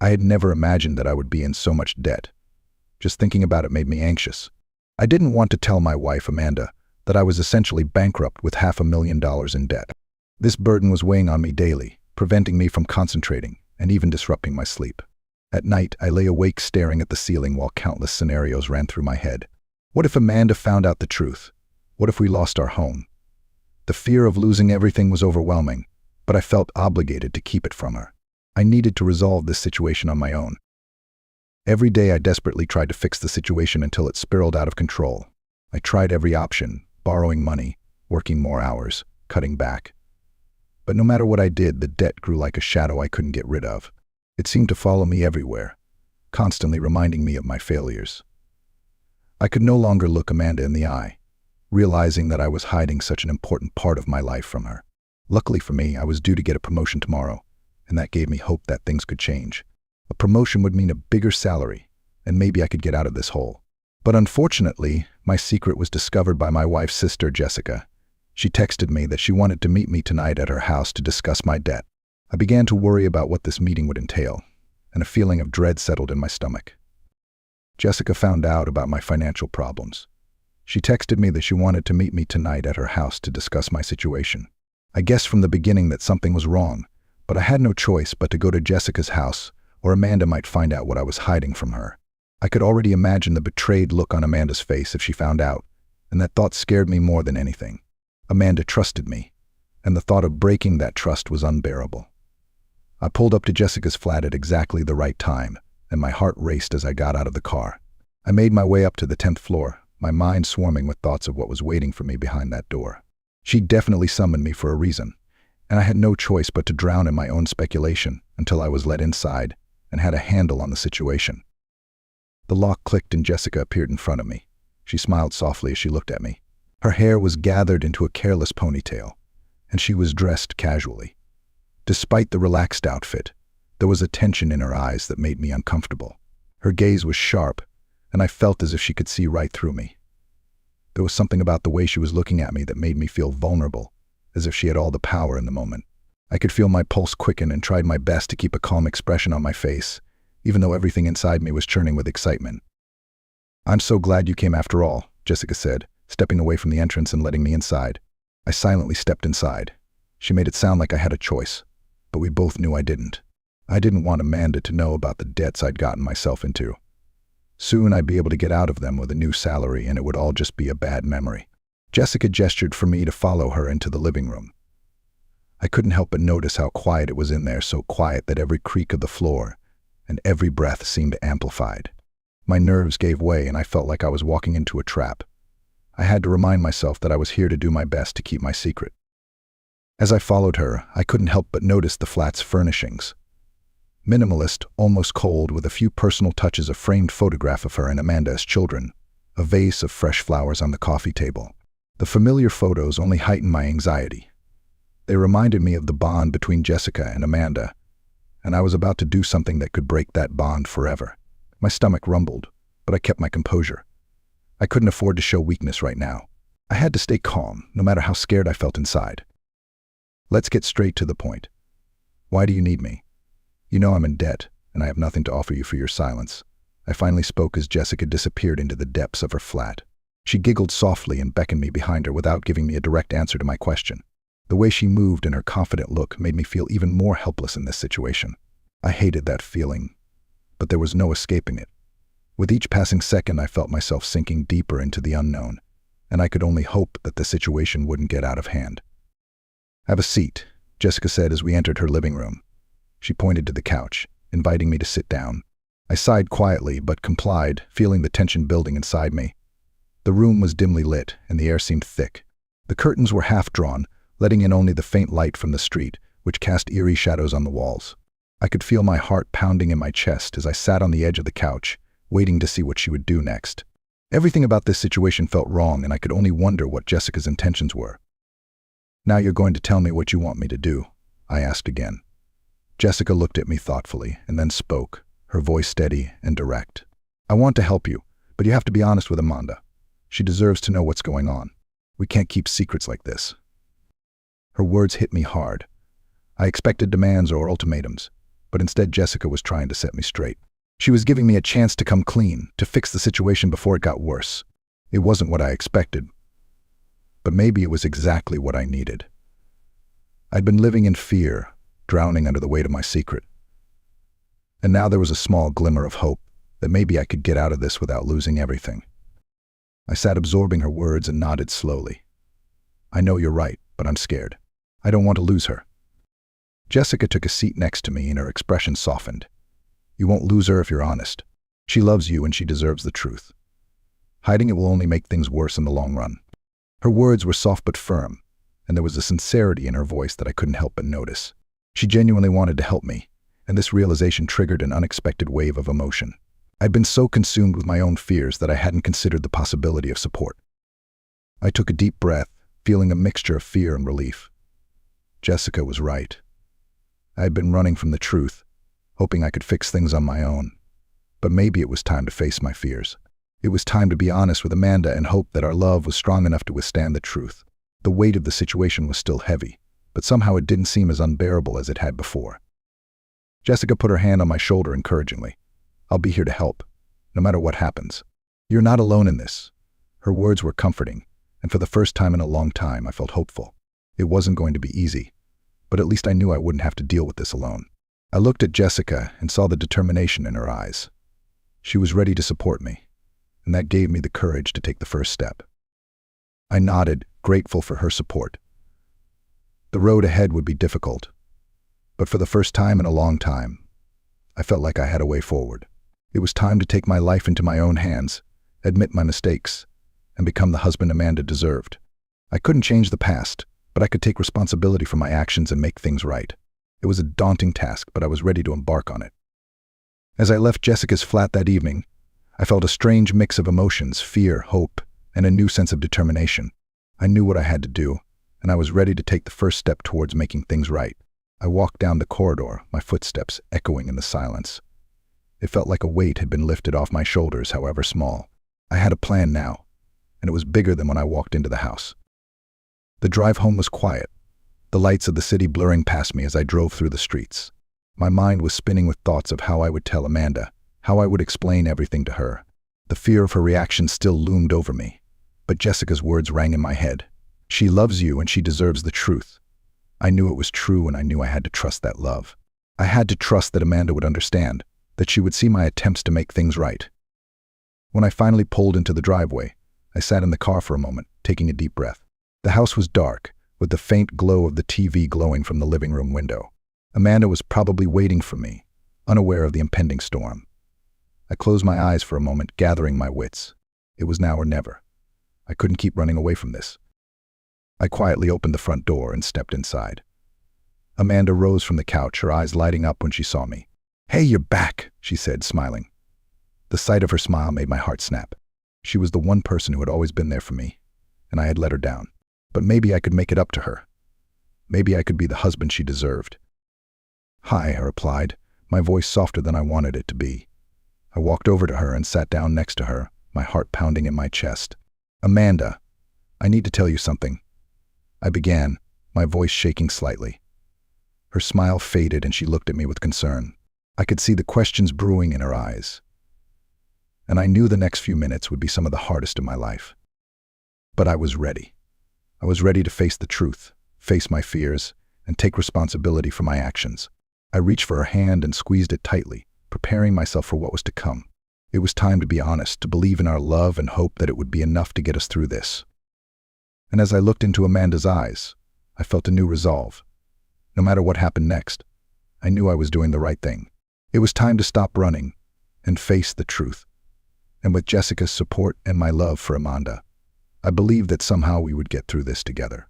I had never imagined that I would be in so much debt. Just thinking about it made me anxious. I didn't want to tell my wife, Amanda, that I was essentially bankrupt with $500,000 in debt. This burden was weighing on me daily, preventing me from concentrating and even disrupting my sleep. At night, I lay awake staring at the ceiling while countless scenarios ran through my head. What if Amanda found out the truth? What if we lost our home? The fear of losing everything was overwhelming, but I felt obligated to keep it from her. I needed to resolve this situation on my own. Every day I desperately tried to fix the situation until it spiraled out of control. I tried every option, borrowing money, working more hours, cutting back. But no matter what I did, the debt grew like a shadow I couldn't get rid of. It seemed to follow me everywhere, constantly reminding me of my failures. I could no longer look Amanda in the eye, realizing that I was hiding such an important part of my life from her. Luckily for me, I was due to get a promotion tomorrow, and that gave me hope that things could change. A promotion would mean a bigger salary, and maybe I could get out of this hole. But unfortunately, my secret was discovered by my wife's sister, Jessica. She texted me that she wanted to meet me tonight at her house to discuss my debt. I began to worry about what this meeting would entail, and a feeling of dread settled in my stomach. Jessica found out about my financial problems. She texted me that she wanted to meet me tonight at her house to discuss my situation. I guessed from the beginning that something was wrong, but I had no choice but to go to Jessica's house, or Amanda might find out what I was hiding from her. I could already imagine the betrayed look on Amanda's face if she found out, and that thought scared me more than anything. Amanda trusted me, and the thought of breaking that trust was unbearable. I pulled up to Jessica's flat at exactly the right time, and my heart raced as I got out of the car. I made my way up to the 10th floor, my mind swarming with thoughts of what was waiting for me behind that door. She definitely summoned me for a reason, and I had no choice but to drown in my own speculation until I was let inside and had a handle on the situation. The lock clicked and Jessica appeared in front of me. She smiled softly as she looked at me. Her hair was gathered into a careless ponytail, and she was dressed casually. Despite the relaxed outfit, there was a tension in her eyes that made me uncomfortable. Her gaze was sharp, and I felt as if she could see right through me. There was something about the way she was looking at me that made me feel vulnerable, as if she had all the power in the moment. I could feel my pulse quicken and tried my best to keep a calm expression on my face, even though everything inside me was churning with excitement. "I'm so glad you came after all," Jessica said, stepping away from the entrance and letting me inside. I silently stepped inside. She made it sound like I had a choice, but we both knew I didn't. I didn't want Amanda to know about the debts I'd gotten myself into. Soon I'd be able to get out of them with a new salary, and it would all just be a bad memory. Jessica gestured for me to follow her into the living room. I couldn't help but notice how quiet it was in there, so quiet that every creak of the floor and every breath seemed amplified. My nerves gave way and I felt like I was walking into a trap. I had to remind myself that I was here to do my best to keep my secret. As I followed her, I couldn't help but notice the flat's furnishings. Minimalist, almost cold, with a few personal touches, a framed photograph of her and Amanda as children, a vase of fresh flowers on the coffee table. The familiar photos only heightened my anxiety. They reminded me of the bond between Jessica and Amanda, and I was about to do something that could break that bond forever. My stomach rumbled, but I kept my composure. I couldn't afford to show weakness right now. I had to stay calm, no matter how scared I felt inside. "Let's get straight to the point. Why do you need me? You know I'm in debt, and I have nothing to offer you for your silence." I finally spoke as Jessica disappeared into the depths of her flat. She giggled softly and beckoned me behind her without giving me a direct answer to my question. The way she moved and her confident look made me feel even more helpless in this situation. I hated that feeling, but there was no escaping it. With each passing second, I felt myself sinking deeper into the unknown, and I could only hope that the situation wouldn't get out of hand. "Have a seat," Jessica said as we entered her living room. She pointed to the couch, inviting me to sit down. I sighed quietly, but complied, feeling the tension building inside me. The room was dimly lit, and the air seemed thick. The curtains were half drawn, letting in only the faint light from the street, which cast eerie shadows on the walls. I could feel my heart pounding in my chest as I sat on the edge of the couch, waiting to see what she would do next. Everything about this situation felt wrong, and I could only wonder what Jessica's intentions were. "Now you're going to tell me what you want me to do?" I asked again. Jessica looked at me thoughtfully and then spoke, her voice steady and direct. "I want to help you, but you have to be honest with Amanda. She deserves to know what's going on. We can't keep secrets like this." Her words hit me hard. I expected demands or ultimatums, but instead Jessica was trying to set me straight. She was giving me a chance to come clean, to fix the situation before it got worse. It wasn't what I expected, but maybe it was exactly what I needed. I'd been living in fear, drowning under the weight of my secret. And now there was a small glimmer of hope that maybe I could get out of this without losing everything. I sat absorbing her words and nodded slowly. I know you're right, but I'm scared. I don't want to lose her. Jessica took a seat next to me and her expression softened. You won't lose her if you're honest. She loves you and she deserves the truth. Hiding it will only make things worse in the long run. Her words were soft but firm, and there was a sincerity in her voice that I couldn't help but notice. She genuinely wanted to help me, and this realization triggered an unexpected wave of emotion. I'd been so consumed with my own fears that I hadn't considered the possibility of support. I took a deep breath, feeling a mixture of fear and relief. Jessica was right. I had been running from the truth, hoping I could fix things on my own. But maybe it was time to face my fears. It was time to be honest with Amanda and hope that our love was strong enough to withstand the truth. The weight of the situation was still heavy, but somehow it didn't seem as unbearable as it had before. Jessica put her hand on my shoulder encouragingly. I'll be here to help, no matter what happens. You're not alone in this. Her words were comforting, and for the first time in a long time, I felt hopeful. It wasn't going to be easy, but at least I knew I wouldn't have to deal with this alone. I looked at Jessica and saw the determination in her eyes. She was ready to support me, and that gave me the courage to take the first step. I nodded, grateful for her support. The road ahead would be difficult, but for the first time in a long time, I felt like I had a way forward. It was time to take my life into my own hands, admit my mistakes, and become the husband Amanda deserved. I couldn't change the past, but I could take responsibility for my actions and make things right. It was a daunting task, but I was ready to embark on it. As I left Jessica's flat that evening, I felt a strange mix of emotions, fear, hope, and a new sense of determination. I knew what I had to do, and I was ready to take the first step towards making things right. I walked down the corridor, my footsteps echoing in the silence. It felt like a weight had been lifted off my shoulders, however small. I had a plan now, and it was bigger than when I walked into the house. The drive home was quiet, the lights of the city blurring past me as I drove through the streets. My mind was spinning with thoughts of how I would tell Amanda, how I would explain everything to her. The fear of her reaction still loomed over me, but Jessica's words rang in my head. She loves you and she deserves the truth. I knew it was true, and I knew I had to trust that love. I had to trust that Amanda would understand, that she would see my attempts to make things right. When I finally pulled into the driveway, I sat in the car for a moment, taking a deep breath. The house was dark, with the faint glow of the TV glowing from the living room window. Amanda was probably waiting for me, unaware of the impending storm. I closed my eyes for a moment, gathering my wits. It was now or never. I couldn't keep running away from this. I quietly opened the front door and stepped inside. Amanda rose from the couch, her eyes lighting up when she saw me. "Hey, you're back," she said, smiling. The sight of her smile made my heart snap. She was the one person who had always been there for me, and I had let her down. But maybe I could make it up to her. Maybe I could be the husband she deserved. "Hi," I replied, my voice softer than I wanted it to be. I walked over to her and sat down next to her, my heart pounding in my chest. "Amanda, I need to tell you something," I began, my voice shaking slightly. Her smile faded and she looked at me with concern. I could see the questions brewing in her eyes. And I knew the next few minutes would be some of the hardest of my life. But I was ready. I was ready to face the truth, face my fears, and take responsibility for my actions. I reached for her hand and squeezed it tightly, preparing myself for what was to come. It was time to be honest, to believe in our love and hope that it would be enough to get us through this. And as I looked into Amanda's eyes, I felt a new resolve. No matter what happened next, I knew I was doing the right thing. It was time to stop running and face the truth. And with Jessica's support and my love for Amanda, I believed that somehow we would get through this together.